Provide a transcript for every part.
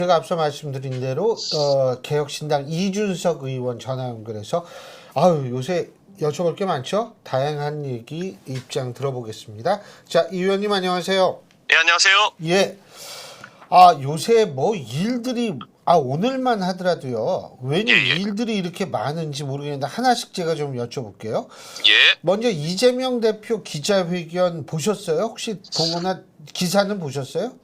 제가 앞서 말씀드린 대로 개혁신당 이준석 의원 전화 연결해서 요새 여쭤볼 게 많죠? 다양한 얘기 입장 들어보겠습니다. 자, 이 의원님 안녕하세요. 네, 안녕하세요. 예. 요새 뭐 일들이 오늘만 하더라도요. 왜 일들이 이렇게 많은지 모르겠는데 하나씩 제가 좀 여쭤볼게요. 예. 먼저 이재명 대표 기자회견 보셨어요? 혹시 보거나 기사는 보셨어요?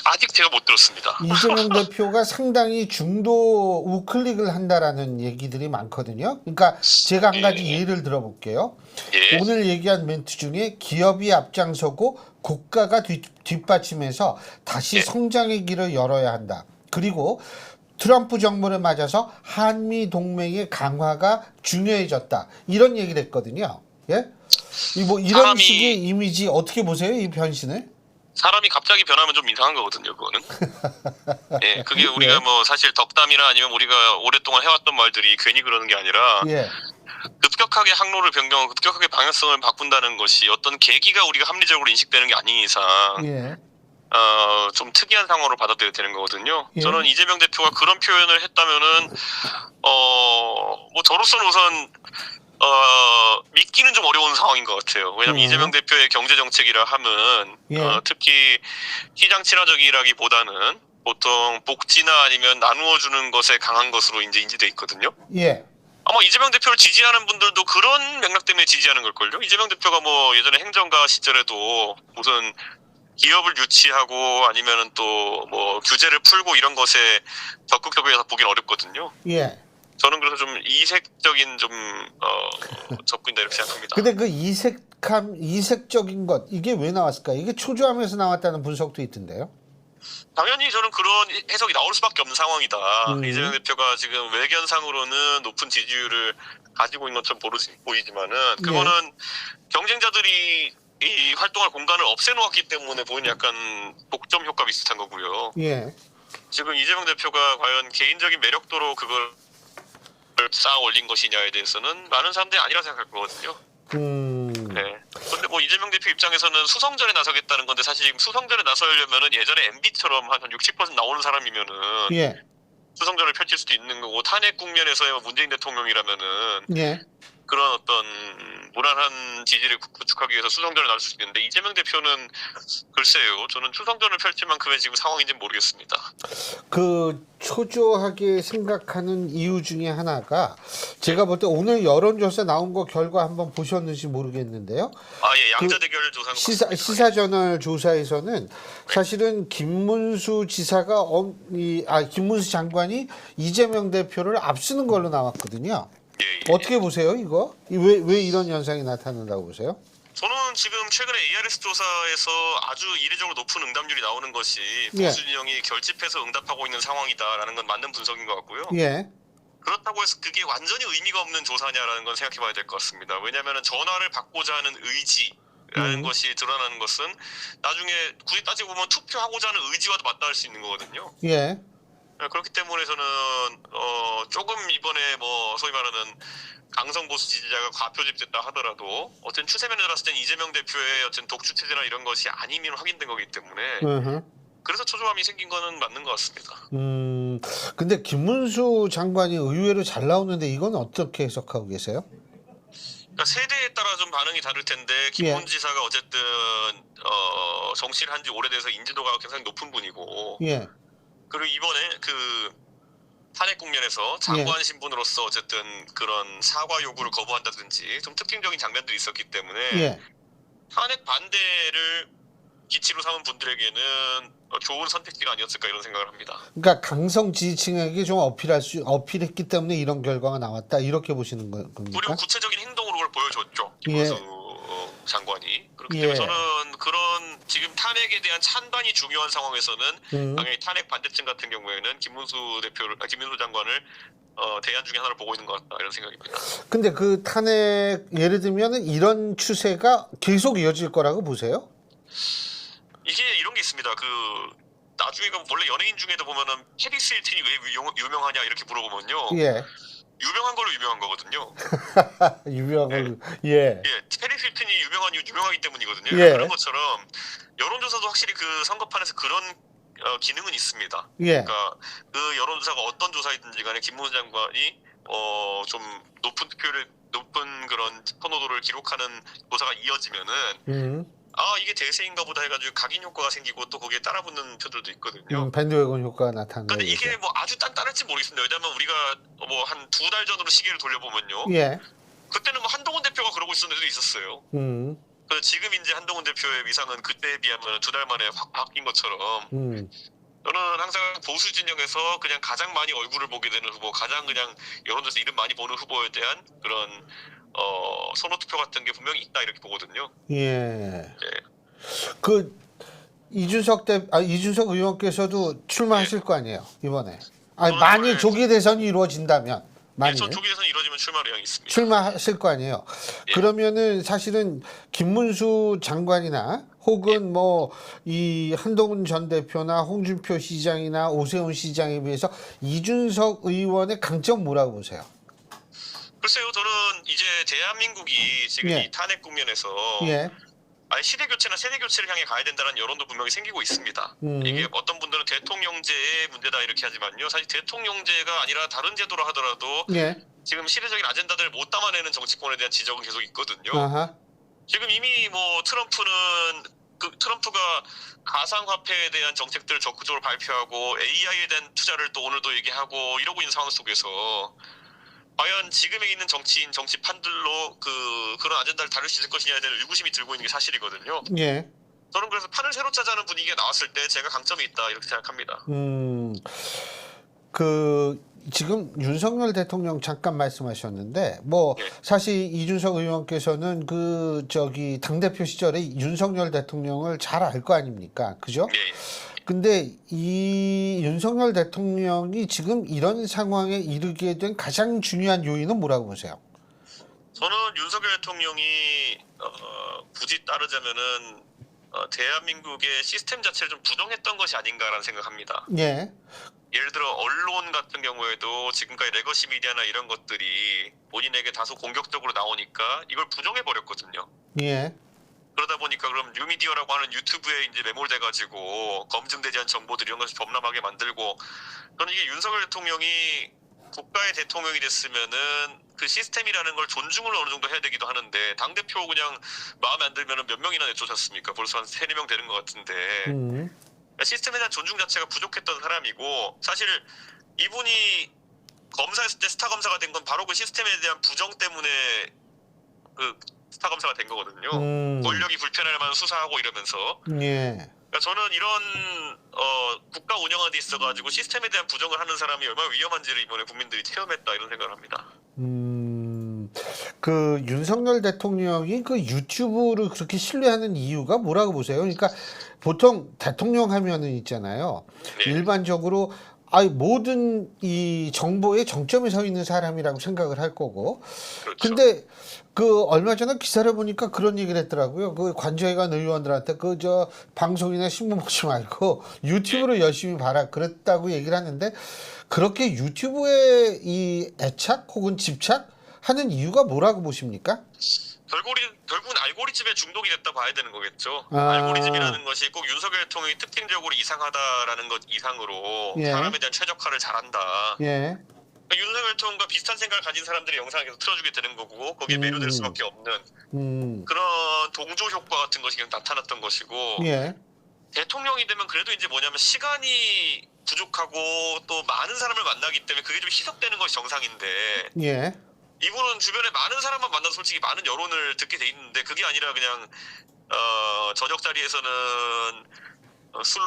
아직 제가 못 들었습니다. 이재명 대표가 상당히 중도 우클릭을 한다라는 얘기들이 많거든요. 그러니까 제가 한 가지 예를 들어볼게요. 예. 오늘 얘기한 멘트 중에 기업이 앞장서고 국가가 뒷받침해서 다시 성장의 길을 열어야 한다. 그리고 트럼프 정부를 맞아서 한미 동맹의 강화가 중요해졌다. 이런 얘기를 했거든요. 예? 이런 식의 이미지 어떻게 보세요? 이 변신을? 사람이 갑자기 변하면 좀 이상한 거거든요, 그거는. 예, 그게 우리가 뭐 사실 덕담이나 아니면 우리가 오랫동안 해왔던 말들이 괜히 그러는 게 아니라 급격하게 항로를 변경하고 급격하게 방향성을 바꾼다는 것이 어떤 계기가 우리가 합리적으로 인식되는 게 아닌 이상 좀 특이한 상황으로 받아들여야 되는 거거든요. 저는 이재명 대표가 그런 표현을 했다면은 뭐 저로서는 우선 믿기는 좀 어려운 상황인 것 같아요. 왜냐면 이재명 대표의 경제 정책이라 함은 특히 시장 친화적이라기보다는 보통 복지나 아니면 나누어 주는 것에 강한 것으로 이제 인지돼 있거든요. 아마 이재명 대표를 지지하는 분들도 그런 맥락 때문에 지지하는 걸걸요. 이재명 대표가 뭐 예전에 행정가 시절에도 무슨 기업을 유치하고 아니면은 또 뭐 규제를 풀고 이런 것에 적극적이어서 보긴 어렵거든요. 저는 그래서 좀 이색적인 좀 접근이다 이렇게 생각합니다. 근데 그 이색적인 것 이게 왜 나왔을까요? 이게 초조함에서 나왔다는 분석도 있던데요. 당연히 저는 그런 해석이 나올 수밖에 없는 상황이다. 이재명 대표가 지금 외견상으로는 높은 지지율을 가지고 있는 것처럼 보이지만은 그거는 경쟁자들이 이 활동할 공간을 없애놓았기 때문에 보이는 약간 독점 효과 비슷한 거고요. 지금 이재명 대표가 과연 개인적인 매력도로 그걸 쌓아 올린 것이냐에 대해서는 많은 사람들이 아니라 생각할 거거든요. 네. 근데 뭐 이재명 대표 입장에서는 수성전에 나서겠다는 건데 사실 지금 수성전에 나서려면은 예전에 MB처럼 한 60% 나오는 사람이면은 수성전을 펼칠 수도 있는 거고 탄핵 국면에서의 문재인 대통령이라면은 그런 어떤 무난한 지지를 구축하기 위해서 수성전을 나설 수 있는데 이재명 대표는 글쎄요. 저는 수성전을 펼칠 만큼의 지금 상황인지는 모르겠습니다. 그 초조하게 생각하는 이유 중에 하나가 제가 볼 때 오늘 여론조사 나온 거 결과 한번 보셨는지 모르겠는데요. 양자 대결 조사 시사저널 조사에서는 사실은 김문수 지사가 김문수 장관이 이재명 대표를 앞서는 걸로 나왔거든요. 어떻게 보세요, 이거? 왜 이런 현상이 나타난다고 보세요? 저는 지금 최근에 ARS 조사에서 아주 이례적으로 높은 응답률이 나오는 것이 보수 진영이 결집해서 응답하고 있는 상황이다라는 건 맞는 분석인 것 같고요. 그렇다고 해서 그게 완전히 의미가 없는 조사냐라는 건 생각해 봐야 될 것 같습니다. 왜냐하면 전화를 받고자 하는 의지라는 것이 드러나는 것은 나중에 굳이 따지고 보면 투표하고자 하는 의지와도 맞닿을 수 있는 거거든요. 그렇기 때문에 저는 조금 이번에 뭐 소위 말하는 강성 보수 지지자가 과표집됐다 하더라도 어떤 추세면에 들었을 땐 이재명 대표의 어떤 독주 체제나 이런 것이 아니면 확인된 거기 때문에 그래서 초조함이 생긴 거는 맞는 것 같습니다. 근데 김문수 장관이 의외로 잘 나오는데 이건 어떻게 해석하고 계세요? 그러니까 세대에 따라 좀 반응이 다를 텐데 김문수 지사가 어쨌든 정치를 한 지 오래돼서 인지도가 굉장히 높은 분이고 그리고 이번에 그 탄핵 국면에서 장관 신분으로서 어쨌든 그런 사과 요구를 거부한다든지 좀 특징적인 장면들이 있었기 때문에 탄핵 반대를 기치로 삼은 분들에게는 좋은 선택지가 아니었을까 이런 생각을 합니다. 그러니까 강성 지지층에게 좀 어필했기 때문에 이런 결과가 나왔다 이렇게 보시는 겁니까? 그리고 구체적인 행동으로 그걸 보여줬죠. 김문수 장관이. 그렇기 때문에 저는 그런 지금 탄핵에 대한 찬반이 중요한 상황에서는 당연히 탄핵 반대층 같은 경우에는 김문수 장관을 대안 중에 하나를 보고 있는 것 같다 이런 생각입니다. 근데 그 탄핵 예를 들면 이런 추세가 계속 이어질 거라고 보세요? 이게 이런 게 있습니다. 나중에 원래 연예인 중에도 보면은 페리스 힐튼이 왜 유명하냐 이렇게 물어보면요. 유명한 걸로 유명한 거거든요. 유명한 걸로. 페리스 힐튼이 유명하기 때문이거든요. 그런 것처럼 여론조사도 확실히 그 선거판에서 그런 기능은 있습니다. 예. 그러니까 그 여론조사가 어떤 조사이든지 간에 김문수 장관이 좀 높은 그런 선호도를 기록하는 조사가 이어지면은 이게 대세인가 보다 해가지고 각인 효과가 생기고 또 거기에 따라붙는 표들도 있거든요. 밴드웨건 효과가 나타나는 근데 거죠. 이게 뭐 아주 단단할지 모르겠습니다. 왜냐면 우리가 뭐 한 2달 전으로 시계를 돌려보면요. 예. 그때는 뭐 한동훈 대표가 그러고 있었는 데도 있었어요. 그래서 지금 이제 한동훈 대표의 위상은 그때에 비하면 2달 만에 확 바뀐 것처럼 저는 항상 보수 진영에서 그냥 가장 많이 얼굴을 보게 되는 후보, 가장 그냥 여론조사 이름 많이 보는 후보에 대한 그런 선호 투표 같은 게 분명히 있다 이렇게 보거든요. 예. 네. 그 이준석 의원께서도 출마하실 거 아니에요 이번에. 아니 만일 조기 대선이 이루어진다면. 만일 전 조기 대선이 이루어지면 출마 의향이 있습니다. 출마하실 거 아니에요. 예. 그러면은 사실은 김문수 장관이나 혹은 뭐 이 한동훈 전 대표나 홍준표 시장이나 오세훈 시장에 비해서 이준석 의원의 강점 뭐라고 보세요? 글쎄요, 저는 이제 대한민국이 지금 예. 이 탄핵 국면에서 예. 시대 교체나 세대 교체를 향해 가야 된다는 여론도 분명히 생기고 있습니다. 이게 어떤 분들은 대통령제의 문제다 이렇게 하지만요. 사실 대통령제가 아니라 다른 제도로 하더라도 예. 지금 시대적인 아젠다들을 못 담아내는 정치권에 대한 지적은 계속 있거든요. 아하. 지금 이미 뭐 트럼프가 가상화폐에 대한 정책들을 적극적으로 발표하고 AI에 대한 투자를 또 오늘도 얘기하고 이러고 있는 상황 속에서 과연 지금에 있는 정치판들로 그런 아젠다를 다룰 수 있을 것이냐에 대한 의구심이 들고 있는 게 사실이거든요. 예. 저는 그래서 판을 새로 짜자는 분위기가 나왔을 때 제가 강점이 있다 이렇게 생각합니다. 지금 윤석열 대통령 잠깐 말씀하셨는데 뭐 예. 사실 이준석 의원께서는 당대표 시절에 윤석열 대통령을 잘 알 거 아닙니까? 그죠? 예. 근데 이 윤석열 대통령이 지금 이런 상황에 이르게 된 가장 중요한 요인은 뭐라고 보세요? 저는 윤석열 대통령이 굳이 따르자면은 대한민국의 시스템 자체를 좀 부정했던 것이 아닌가라는 생각합니다. 예. 예를 들어 언론 같은 경우에도 지금까지 레거시 미디어나 이런 것들이 본인에게 다소 공격적으로 나오니까 이걸 부정해 버렸거든요. 예. 그러다 보니까 그럼 뉴미디어라고 하는 유튜브에 이제 매몰돼가지고 검증되지 않은 정보들 이런 것을 범람하게 만들고 저는 이게 윤석열 대통령이 국가의 대통령이 됐으면은 그 시스템이라는 걸 존중을 어느 정도 해야 되기도 하는데 당대표 그냥 마음에 안 들면은 몇 명이나 내쫓았습니까? 벌써 한 3-4명 되는 것 같은데 시스템에 대한 존중 자체가 부족했던 사람이고 사실 이분이 검사했을 때 스타 검사가 된 건 바로 그 시스템에 대한 부정 때문에 그 스타 검사가 된 거거든요. 권력이 불편할 만한 수사하고 이러면서. 예. 그러니까 저는 이런 국가 운영하는 데 있어가지고 시스템에 대한 부정을 하는 사람이 얼마나 위험한지를 이번에 국민들이 체험했다 이런 생각을 합니다. 그 윤석열 대통령이 그 유튜브를 그렇게 신뢰하는 이유가 뭐라고 보세요? 그러니까 보통 대통령 하면은 있잖아요. 네. 일반적으로 모든 이 정보의 정점에 서 있는 사람이라고 생각을 할 거고. 그렇죠. 근데 얼마 전에 기사를 보니까 그런 얘기를 했더라고요. 그 관저회관 의원들한테 방송이나 신문 보지 말고 유튜브로 열심히 봐라 그랬다고 얘기를 하는데 그렇게 유튜브에 이 애착 혹은 집착하는 이유가 뭐라고 보십니까? 결국은 알고리즘에 중독이 됐다 봐야 되는 거겠죠. 알고리즘이라는 것이 꼭 윤석열 대통령이 특징적으로 이상하다라는 것 이상으로 예. 사람에 대한 최적화를 잘한다. 예. 그러니까 윤석열 대통령과 비슷한 생각을 가진 사람들의 영상을 계속 틀어주게 되는 거고 거기에 매료될 수밖에 없는 그런 동조 효과 같은 것이 그냥 나타났던 것이고 예. 대통령이 되면 그래도 이제 뭐냐면 시간이 부족하고 또 많은 사람을 만나기 때문에 그게 좀 희석되는 것이 정상인데 예. 이분은 주변에 많은 사람만 만나서 솔직히 많은 여론을 듣게 돼 있는데 그게 아니라 그냥 저녁 자리에서는 술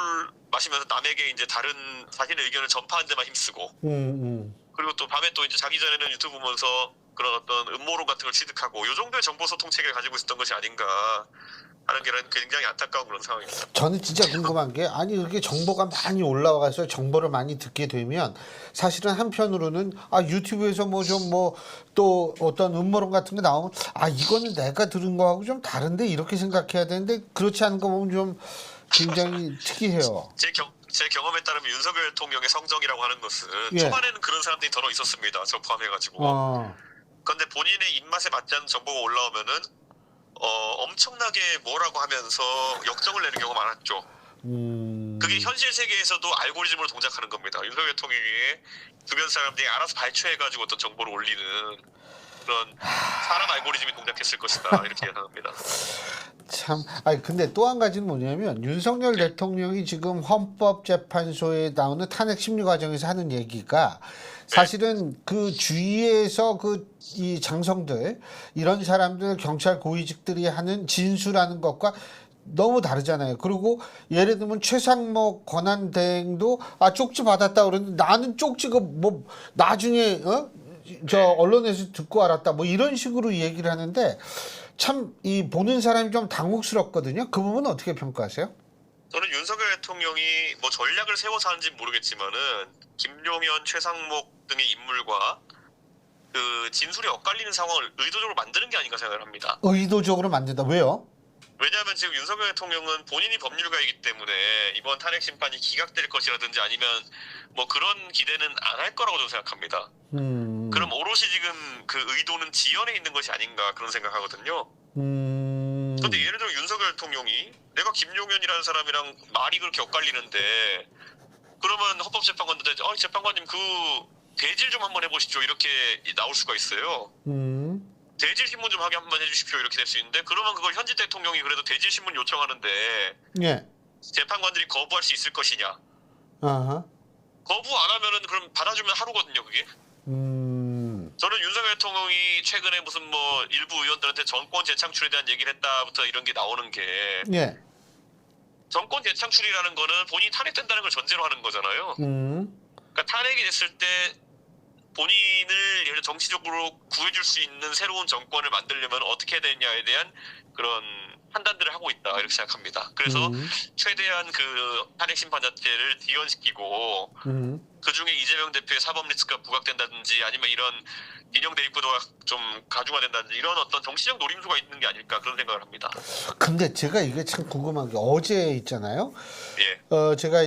마시면서 남에게 이제 다른 자신의 의견을 전파하는 데만 힘쓰고 그리고 또 밤에 또 이제 자기 전에는 유튜브 보면서 그런 어떤 음모론 같은 걸 취득하고 이 정도의 정보 소통 체계를 가지고 있었던 것이 아닌가 하는 게 굉장히 안타까운 그런 상황입니다. 저는 진짜 궁금한 게 이렇게 정보가 많이 올라와서 정보를 많이 듣게 되면 사실은 한편으로는 유튜브에서 또 어떤 음모론 같은 게 나오면 이거는 내가 들은 거하고 좀 다른데 이렇게 생각해야 되는데 그렇지 않은 거 보면 좀 굉장히 특이해요. 제 경험에 따르면 윤석열 대통령의 성정이라고 하는 것은 예. 초반에는 그런 사람들이 더러 있었습니다. 저 포함해가지고. 그런데 본인의 입맛에 맞지 않는 정보가 올라오면은 엄청나게 뭐라고 하면서 역정을 내는 경우가 많았죠. 그게 현실 세계에서도 알고리즘으로 동작하는 겁니다. 윤석열 대통령이 주변 사람들이 알아서 발췌해가지고 어떤 정보를 올리는 그런 사람 알고리즘이 동작했을 것이다 이렇게 예상합니다. 참, 아니 근데 또 한 가지는 뭐냐면 윤석열 대통령이 지금 헌법재판소에 나오는 탄핵 심리 과정에서 하는 얘기가 사실은 그 주위에서 이 장성들 이런 사람들 경찰 고위직들이 하는 진술하는 것과 너무 다르잖아요. 그리고 예를 들면 최상목 권한대행도 쪽지 받았다 그러는데 나는 쪽지가 뭐 나중에 언론에서 듣고 알았다 뭐 이런 식으로 얘기를 하는데 참 이 보는 사람이 좀 당혹스럽거든요. 그 부분은 어떻게 평가하세요? 저는 윤석열 대통령이 뭐 전략을 세워서 하는지는 모르겠지만은 김용현, 최상목 등의 인물과 그 진술이 엇갈리는 상황을 의도적으로 만드는 게 아닌가 생각을 합니다. 의도적으로 만든다. 왜요? 왜냐하면 지금 윤석열 대통령은 본인이 법률가이기 때문에 이번 탄핵 심판이 기각될 것이라든지 아니면 뭐 그런 기대는 안 할 거라고 저는 생각합니다. 그럼 오롯이 지금 그 의도는 지연에 있는 것이 아닌가 그런 생각하거든요. 근데 예를 들어 윤석열 대통령이 내가 김용현이라는 사람이랑 말이 그렇게 엇갈리는데 그러면 헌법재판관한테 재판관님 그 대질 좀 한번 해보시죠 이렇게 나올 수가 있어요. 대질 신문 좀 하게 한번 해주십시오 이렇게 될 수 있는데 그러면 그걸 현직 대통령이 그래도 대질 신문 요청하는데 예. 재판관들이 거부할 수 있을 것이냐? 아하. 거부 안 하면은 그럼 받아주면 하루거든요 그게. 저는 윤석열 대통령이 최근에 무슨 뭐 일부 의원들한테 정권 재창출에 대한 얘기를 했다부터 이런 게 나오는 게 예. 정권 재창출이라는 거는 본인이 탄핵된다는 걸 전제로 하는 거잖아요. 그러니까 탄핵이 됐을 때 본인을 예를 정치적으로 구해줄 수 있는 새로운 정권을 만들려면 어떻게 해야 되냐에 대한 그런 판단들을 하고 있다 이렇게 생각합니다. 그래서 최대한 그 탄핵 심판 자체를 지연시키고 그 중에 이재명 대표의 사법 리스크가 부각된다든지 아니면 이런 인형 대입구도가 좀 가중화된다든지 이런 어떤 정치적 노림수가 있는 게 아닐까 그런 생각을 합니다. 근데 제가 이게 참 궁금한 게 어제 있잖아요. 예. 제가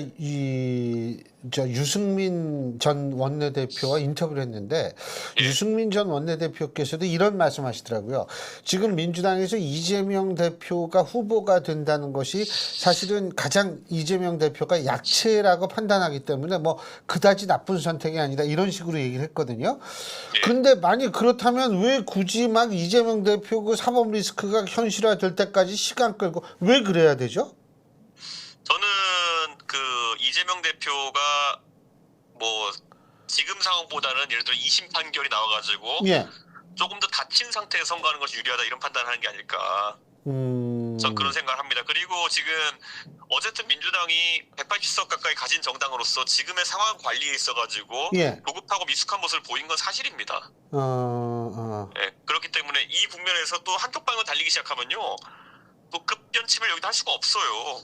유승민 전 원내대표와 인터뷰를 했는데 예. 유승민 전 원내대표께서도 이런 말씀하시더라고요. 지금 민주당에서 이재명 대표가 후보가 된다는 것이 사실은 가장 이재명 대표가 약체라고 판단하기 때문에 뭐 그다지 나쁜 선택이 아니다 이런 식으로 얘기를 했거든요. 예. 근데 만약 그렇다면 왜 굳이 막 이재명 대표 그 사법 리스크가 현실화될 때까지 시간 끌고 왜 그래야 되죠? 저는 그 이재명 대표가 뭐 지금 상황보다는 예를 들어 2심 판결이 나와가지고 예. 조금 더 다친 상태에서 선거하는 것이 유리하다 이런 판단을 하는 게 아닐까. 전 그런 생각을 합니다. 그리고 지금 어쨌든 민주당이 180석 가까이 가진 정당으로서 지금의 상황 관리에 있어가지고 예. 조급하고 미숙한 모습을 보인 건 사실입니다. 예, 그렇기 때문에 이 국면에서 또 한쪽 방향을 달리기 시작하면요 또 급변침을 여기다 할 수가 없어요.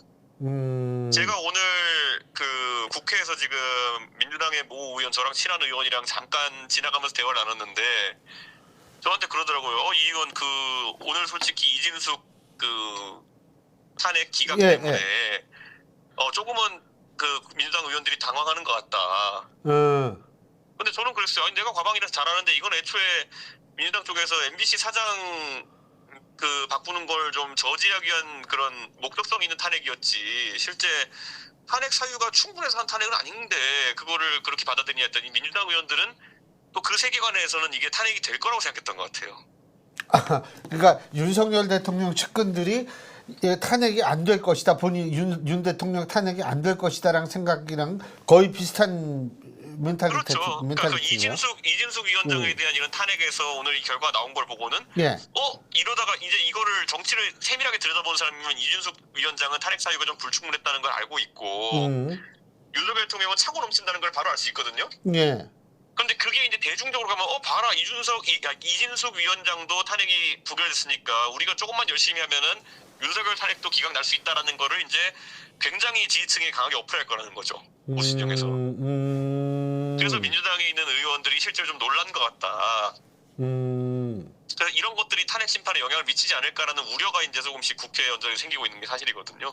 제가 오늘 그 국회에서 지금 민주당의 모 의원 저랑 친한 의원이랑 잠깐 지나가면서 대화를 나눴는데 저한테 그러더라고요. 이 의원 그 오늘 솔직히 이진숙 그 탄핵 기각 때문에 조금은 그 민주당 의원들이 당황하는 것 같다. 근데 저는 그랬어요. 아니 내가 과방이라서 잘하는데 이건 애초에 민주당 쪽에서 MBC 사장 그 바꾸는 걸 좀 저지하기 위한 그런 목적성 있는 탄핵이었지. 실제 탄핵 사유가 충분해서 한 탄핵은 아닌데 그거를 그렇게 받아들이냐 했더니 민주당 의원들은 또 그 세계관에서는 이게 탄핵이 될 거라고 생각했던 것 같아요. 그러니까 윤석열 대통령 측근들이 탄핵이 안 될 것이다. 본인 윤 대통령 탄핵이 안 될 것이다라는 생각이랑 거의 비슷한 멘탈리티. 그렇죠. 그러니까 그 이진숙 위원장에 대한 이런 탄핵에서 오늘 이 결과 나온 걸 보고는 이러다가 이제 이거를 정치를 세밀하게 들여다보는 사람이면 이진숙 위원장은 탄핵 사유가 좀 불충분했다는 걸 알고 있고 윤석열 대통령은 차고 넘친다는 걸 바로 알 수 있거든요. 예. 그런데 그게 이제 대중적으로 가면 봐라 이진숙 위원장도 탄핵이 부결됐으니까 우리가 조금만 열심히 하면은 윤석열 탄핵도 기각 날 수 있다라는 거를 이제 굉장히 지지층이 강하게 어플할 거라는 거죠. 보수진영에서. 그래서 민주당에 있는 의원들이 실제로 좀 놀란 것 같다. 그래서 이런 것들이 탄핵 심판에 영향을 미치지 않을까라는 우려가 이제 조금씩 국회 연정에 생기고 있는 게 사실이거든요.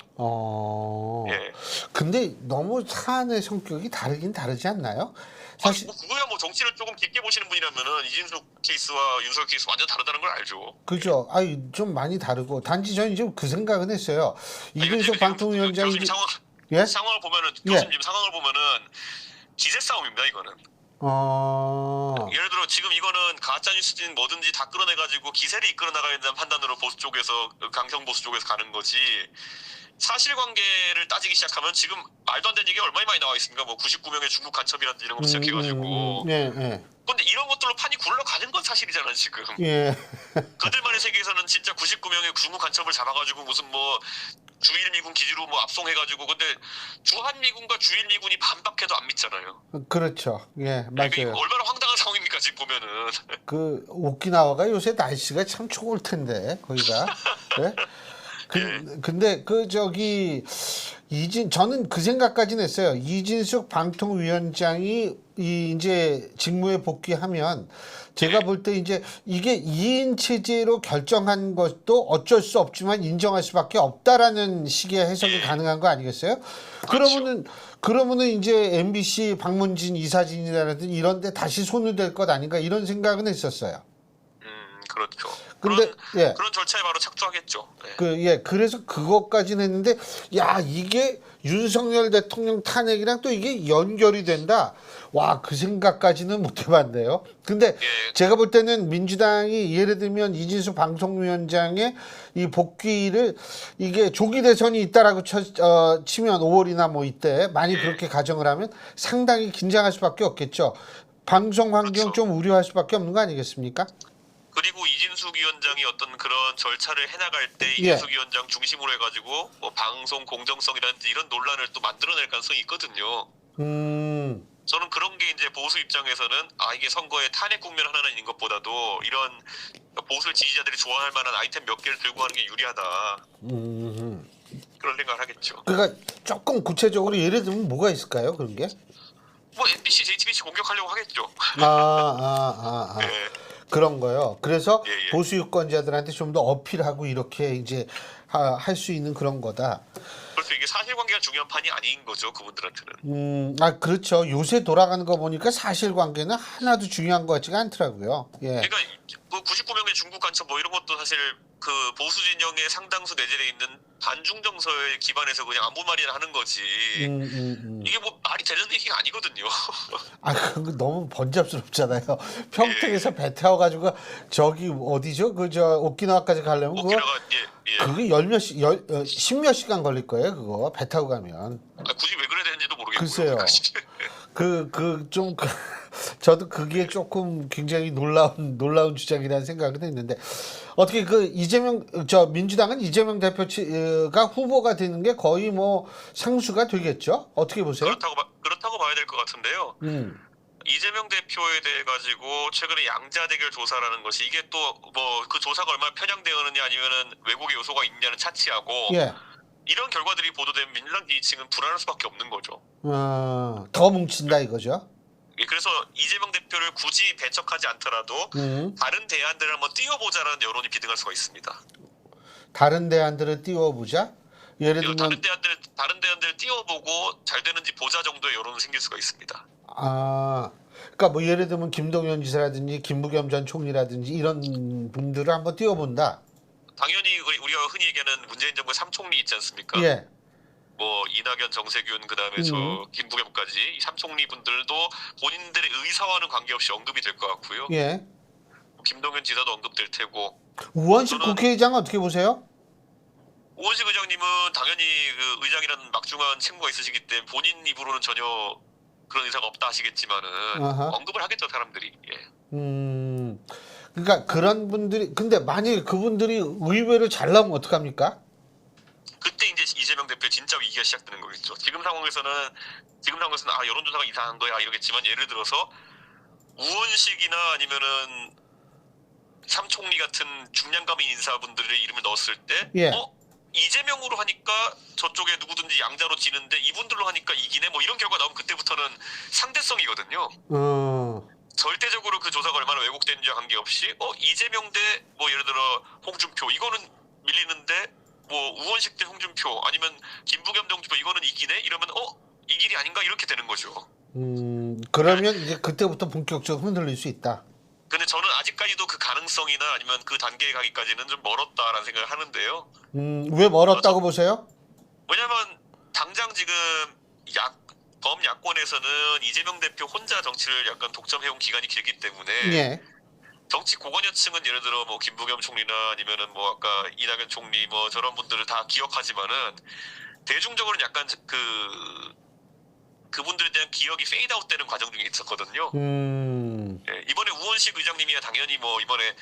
예. 근데 너무 사안의 성격이 다르긴 다르지 않나요? 사실 그거야 뭐 정치를 조금 깊게 보시는 분이라면은 이진숙 케이스와 윤석열 케이스 완전 다르다는 걸 알죠. 그죠. 좀 많이 다르고 단지 저는 지금 그 생각은 했어요. 이준석 방통위원장이 예? 상황을 보면은 예. 교수님 지금 상황을 보면은 기세 싸움입니다. 이거는. 예를 들어 지금 이거는 가짜 뉴스든 뭐든지 다 끌어내가지고 기세를 이끌어 나가야 된다는 판단으로 보수 쪽에서 강성 보수 쪽에서 가는 거지. 사실관계를 따지기 시작하면 지금 말도 안 되는 얘기가 얼마나 많이 나와 있습니까? 뭐 99명의 중국 간첩이라든지 이런 거 시작해가지고. 예, 예. 근데 이런 것들로 판이 굴러가는 건 사실이잖아요 지금. 예. 그들만의 세계에서는 진짜 99명의 중국 간첩을 잡아가지고 무슨 뭐 주일미군 기지로 뭐 압송해가지고, 근데 주한미군과 주일미군이 반박해도 안 믿잖아요. 그렇죠. 예, 그러니까 맞아요. 얼마나 황당한 상황입니까 지금 보면은. 그 오키나와가 요새 날씨가 참 좋을 텐데 거기가. 예? 근데 그 저기 저는 그 생각까지는 했어요. 이진숙 방통위원장이 이제 직무에 복귀하면 제가 볼 때 이제 이게 2인 체제로 결정한 것도 어쩔 수 없지만 인정할 수밖에 없다라는 식의 해석이 가능한 거 아니겠어요? 그러면은 이제 MBC 방문진 이사진이라든지 이런 데 다시 손을 댈 것 아닌가 이런 생각은 했었어요. 그렇죠. 근데 그런 절차에 바로 착수하겠죠. 그래서 그것까지는 했는데 야 이게 윤석열 대통령 탄핵이랑 또 이게 연결이 된다. 와, 그 생각까지는 못 해봤네요. 근데 제가 볼 때는 민주당이 예를 들면 이진수 방송위원장의 이 복귀를 이게 조기 대선이 있다라고 치면 5월이나 뭐 이때 만약 그렇게 가정을 하면 상당히 긴장할 수밖에 없겠죠. 방송 환경 좀 우려할 수밖에 없는 거 아니겠습니까? 그리고 이진숙 위원장이 어떤 그런 절차를 해나갈 때 이진숙 위원장 중심으로 해가지고 뭐 방송 공정성이라든지 이런 논란을 또 만들어낼 가능성이 있거든요. 저는 그런 게 이제 보수 입장에서는 이게 선거에 탄핵 국면 하나는 있는 것보다도 이런 보수 지지자들이 좋아할 만한 아이템 몇 개를 들고 가는 게 유리하다. 그런 생각을 하겠죠. 그러니까 조금 구체적으로 예를 들면 뭐가 있을까요? 그런 게? 뭐 MBC, JTBC 공격하려고 하겠죠. 그런 거요. 그래서 보수 유권자들한테 좀 더 어필하고 이렇게 이제 할 수 있는 그런 거다. 그래서 이게 사실관계가 중요한 판이 아닌 거죠, 그분들한테는. 그렇죠. 요새 돌아가는 거 보니까 사실관계는 하나도 중요한 것 같지가 않더라고요. 그러니까 99명의 중국 간첩 뭐 이런 것도 사실 그 보수 진영의 상당수 내재돼 있는 반중 정서에 기반해서 그냥 아무 말이나 하는 거지. 이게 뭐 말이 되는 얘기가 아니거든요. 그거 너무 번잡스럽잖아요. 평택에서 배 타워가지고 저기 어디죠? 오키나와까지 가려면 그게 십몇 시간 걸릴 거예요. 그거 배 타고 가면. 굳이 왜 그래야 되는지도 모르겠고요. 글쎄요. 저도 그게 조금 굉장히 놀라운 주장이라는 생각은 했는데 어떻게 민주당은 이재명 대표가 후보가 되는 게 거의 뭐 상수가 되겠죠? 어떻게 보세요? 그렇다고 봐야 될 것 같은데요. 이재명 대표에 대해 가지고 최근에 양자 대결 조사라는 것이 이게 또 뭐 그 조사가 얼마나 편향되었느냐 아니면은 왜곡의 요소가 있냐는 차치하고 이런 결과들이 보도되면 민주당 지지층은 불안할 수밖에 없는 거죠. 더 뭉친다 이거죠? 그래서 이재명 대표를 굳이 배척하지 않더라도 다른 대안들을 한번 띄워보자라는 여론이 비등할 수가 있습니다. 다른 대안들을 띄워보자? 예를 들면 다른 대안들을 띄워보고 잘 되는지 보자 정도의 여론이 생길 수가 있습니다. 그러니까 뭐 예를 들면 김동연 지사라든지 김부겸 전 총리라든지 이런 분들을 한번 띄워본다. 당연히 우리가 흔히 얘기하는 문재인 정부의 3총리 있지 않습니까? 뭐 이낙연, 정세균 그다음에 저 김부겸까지 이 3총리 분들도 본인들의 의사와는 관계없이 언급이 될 것 같고요. 김동연 지사도 언급될 테고. 우원식 국회의장은 어떻게 보세요? 우원식 의장님은 당연히 그 의장이라는 막중한 책무가 있으시기 때문에 본인 입으로는 전혀 그런 의사가 없다 하시겠지만은 언급을 하겠죠 사람들이. 그러니까 그런 분들이 근데 만약에 그분들이 의외로 잘 나오면 어떡합니까? 그때 이제 이재명 대표의 진짜 위기가 시작되는 거겠죠. 지금 상황에서는 여론조사가 이상한 거야 이러겠지만 예를 들어서 우원식이나 아니면은 삼총리 같은 중량감인 인사분들의 이름을 넣었을 때 이재명으로 하니까 저쪽에 누구든지 양자로 지는데 이분들로 하니까 이기네 뭐 이런 결과 나오면 그때부터는 상대성이거든요. 절대적으로 그 조사가 얼마나 왜곡된지와 관계없이 이재명 대 뭐 예를 들어 홍준표 이거는 밀리는데 뭐 우원식 대 홍준표 아니면 김부겸 대 홍준표 이거는 이기네 이러면 이 길이 아닌가 이렇게 되는 거죠. 그러면 이제 그때부터 본격적으로 흔들릴 수 있다. 근데 저는 아직까지도 그 가능성이나 아니면 그 단계에 가기까지는 좀 멀었다라는 생각을 하는데요. 왜 멀었다고 보세요? 왜냐면 당 당장 지금 범야권에서는 이재명 대표 혼자 정치를 약간 독점해온 기간이 길기 때문에 예. 정치 고관여층은 예를 들어 뭐 김부겸 총리나 아니면은 뭐 아까 이낙연 총리 뭐 저런 분들을 다 기억하지만은 대중적으로는 약간 그분들에 대한 기억이 페이드아웃 되는 과정 중에 있었거든요. 예, 이번에 우원식 의장님이야 당연히 뭐 이번에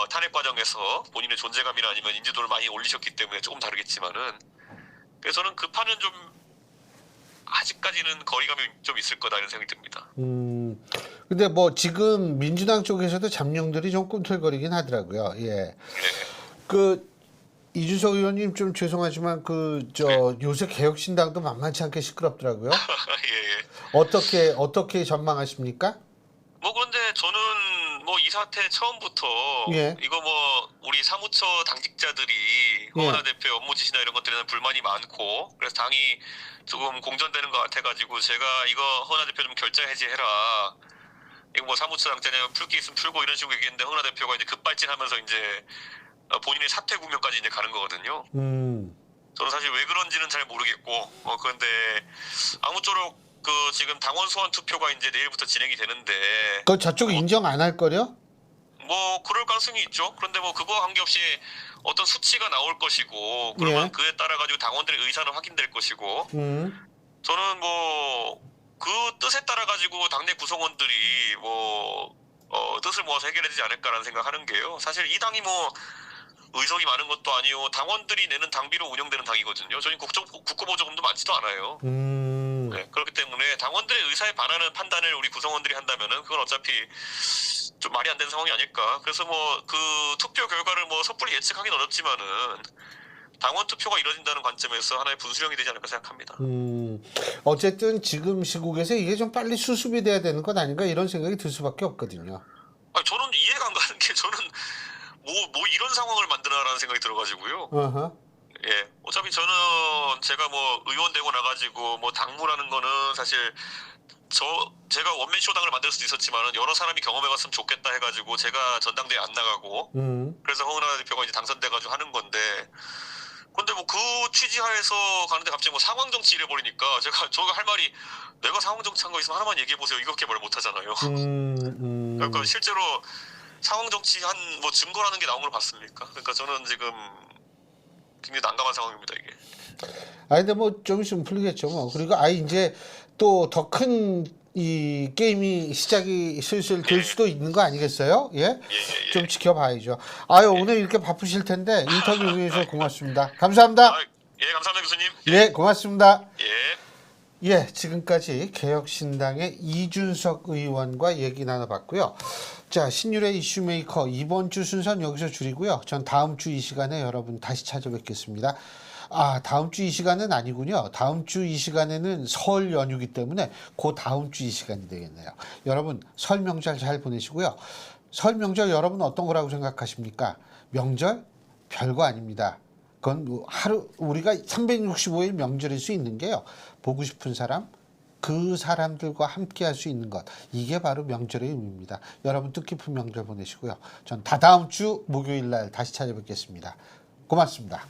탄핵 과정에서 본인의 존재감이나 아니면 인지도를 많이 올리셨기 때문에 조금 다르겠지만은 그래서 저는 그 판은 좀 아직까지는 거리감이 좀 있을 거다 이런 생각이 듭니다. 근데 뭐 지금 민주당 쪽에서도 잠룡들이 좀 꿈틀거리긴 하더라고요. 예. 네. 그 이준석 의원님 좀 죄송하지만 요새 개혁신당도 만만치 않게 시끄럽더라고요. 예. 어떻게 전망하십니까? 뭐 그런데 저는 뭐 이 사태 처음부터 예. 이거 뭐 우리 사무처 당직자들이 허은하 대표 업무 지시나 이런 것들에 대한 불만이 많고 그래서 당이 조금 공전되는 것 같아가지고 제가 이거 허은하 대표 좀 결자 해지해라. 이거 뭐 사무처 당자냐면 풀 게 있으면 풀고 이런 식으로 얘기했는데 허은하 대표가 이제 급발진하면서 이제 본인의 사퇴 구명까지 이제 가는 거거든요. 저는 사실 왜 그런지는 잘 모르겠고 그런데 아무쪼록 지금 당원 소환 투표가 이제 내일부터 진행이 되는데 저쪽 인정 안 할 거려? 뭐 그럴 가능성이 있죠. 그런데 뭐 그거 관계없이 어떤 수치가 나올 것이고 그러면 그에 따라 가지고 당원들의 의사는 확인될 것이고 저는 뭐 그 뜻에 따라 가지고 당내 구성원들이 뭐 뜻을 모아서 해결해야 되지 않을까라는 생각하는 게요. 사실 이 당이 뭐 의석이 많은 것도 아니고 당원들이 내는 당비로 운영되는 당이거든요. 저희 국고보조금도 많지도 않아요. 네, 그렇기 때문에 당원들의 의사에 반하는 판단을 우리 구성원들이 한다면은 그건 어차피 좀 말이 안 되는 상황이 아닐까. 그래서 뭐 그 투표 결과를 뭐 섣불리 예측하기는 어렵지만은 당원 투표가 이루어진다는 관점에서 하나의 분수령이 되지 않을까 생각합니다. 어쨌든 지금 시국에서 이게 좀 빨리 수습이 돼야 되는 것 아닌가 이런 생각이 들 수밖에 없거든요. 아니, 저는 이해가 안 가는 게 저는 뭐 이런 상황을 만드나라는 생각이 들어가지고요. 예, 어차피 저는 제가 뭐 의원 되고 나가지고 뭐 당무라는 거는 사실 제가 원맨쇼당을 만들 수도 있었지만은 여러 사람이 경험해봤으면 좋겠다 해가지고 제가 전당대회 안 나가고 그래서 허은하 대표가 이제 당선돼가지고 하는 건데 근데 뭐 그 취지하에서 가는데 갑자기 뭐 상황 정치 이래 버리니까 저가 할 말이 내가 상황 정치한 거 있으면 하나만 얘기해 보세요 이렇게 말 못 하잖아요. 그러니까 실제로 상황 정치한 뭐 증거라는 게 나온 걸 봤습니까? 그러니까 저는 지금 굉장히 난감한 상황입니다 이게. 근데 뭐 좀 있으면 풀리겠죠 뭐. 그리고 이제 또 더 큰 이 게임이 시작이 슬슬 될 수도 있는 거 아니겠어요? 예? 좀 지켜봐야죠. 오늘 이렇게 바쁘실 텐데 인터뷰 위해서 고맙습니다. 감사합니다. 예, 감사합니다 교수님. 예, 고맙습니다. 예. 예, 지금까지 개혁신당의 이준석 의원과 얘기 나눠봤고요. 자, 신율의 이슈메이커 이번 주 순서는 여기서 줄이고요. 전 다음 주 이 시간에 여러분 다시 찾아뵙겠습니다. 다음 주 이 시간은 아니군요. 다음 주 이 시간에는 설 연휴이기 때문에 그 다음 주 이 시간이 되겠네요. 여러분 설 명절 잘 보내시고요. 설 명절 여러분 어떤 거라고 생각하십니까? 명절? 별거 아닙니다. 그건 우리가 365일 명절일 수 있는 게요. 보고 싶은 사람, 그 사람들과 함께 할 수 있는 것. 이게 바로 명절의 의미입니다. 여러분 뜻깊은 명절 보내시고요. 전 다다음 주 목요일 날 다시 찾아뵙겠습니다. 고맙습니다.